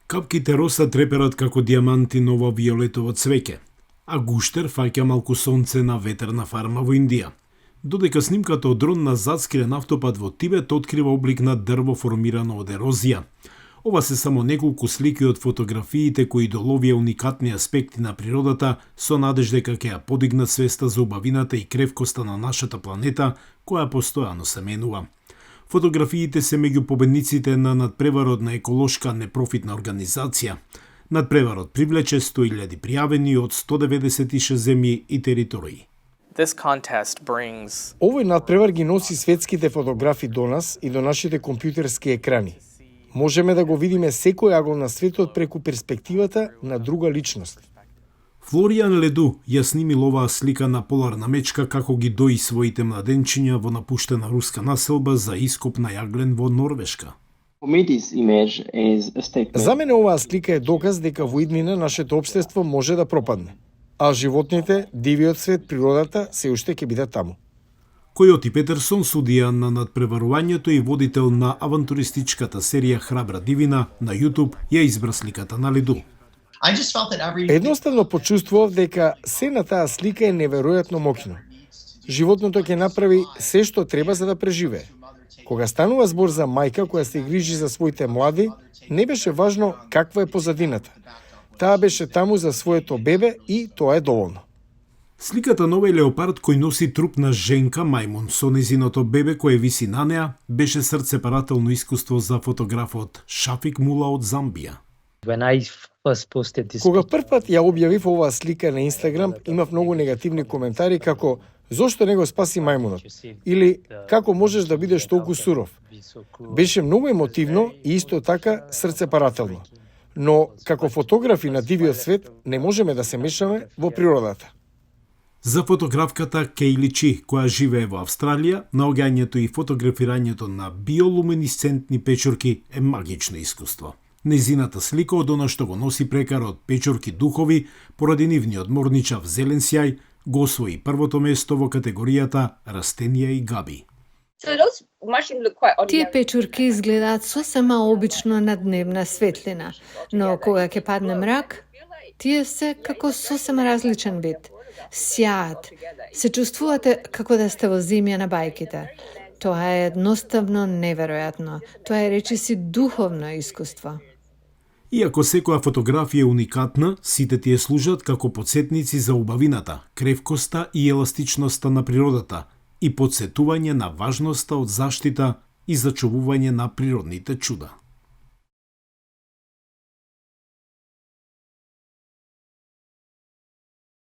Капките роса треперат како диаманти нова виолетово цвеќе, а гуштер фаќа малку сонце на ветерна фарма во Индија. Додека снимката од дрон на затскрен автопат во Тибет открива облик на дрво формирано од ерозија. Ова се само неколку слики од фотографиите кои доловија уникатни аспекти на природата со надеж дека ќе ја подигнат свеста за убавината и кревкоста на нашата планета, која постојано се менува. Фотографиите се меѓу победниците на надпреварот на еколошка непрофитна организација. Надпреварот привлече 100.000 пријавени од 196 земји и територии. Овој надпревар ги носи светските фотографи до нас и до нашите компјутерски екрани. Можеме да го видиме секој агол на светот преку перспективата на друга личност. Флориан Леду ја снимил оваа слика на поларна мечка како ги дои своите младенчиња во напуштена руска населба за ископ на јаглен во Норвешка. За мене оваа слика е доказ дека во иднина нашето општество може да пропадне, а животните, дивиот свет, природата се уште ќе бидат таму. Којоти Петерсон, судија на надпреварувањето и водител на авантуристичката серија Храбра дивина на YouTube, ја избра сликата на Леду. Едноставно почувствував дека се на таа слика е неверојатно моќно. Животното ќе направи се што треба за да преживее. Кога станува збор за мајка која се грижи за своите млади, не беше важно каква е позадината. Таа беше таму за своето бебе и тоа е доволно. Сликата на овој леопард кој носи труп на женка мајмун со незиното бебе кое виси на неа беше срцепарателно искуство за фотографот Шафик Мула од Замбија. Кога првпат ја објавив оваа слика на Инстаграм, имав многу негативни коментари како зошто не го спаси мајмунот или како можеш да бидеш толку суров. Беше многу емотивно и исто така срцепарателно. Но како фотографи на дивиот свет не можеме да се мешаме во природата. За фотографката Кейли Чи, која живее во Австралија, наоѓањето и фотографирањето на биолуминесцентни печурки е магично искуство. Незината слика од она што го носи прекарот печурки духови, поради нивниот морничав зелен сјај, го освои првото место во категоријата растенија и габи. Тие печурки изгледаат сосема обично на дневна светлина, но кога ќе падне мрак, тие се како сосема различен вид. Сјаат. Се чувствувате како да сте во земја на бајките. Тоа е едноставно неверојатно. Тоа е речиси духовно искуство. Иако секоја фотографија е уникатна, сите тие служат како потсетници за убавината, кревкоста и еластичноста на природата и потсетување на важноста од заштита и зачувување на природните чуда.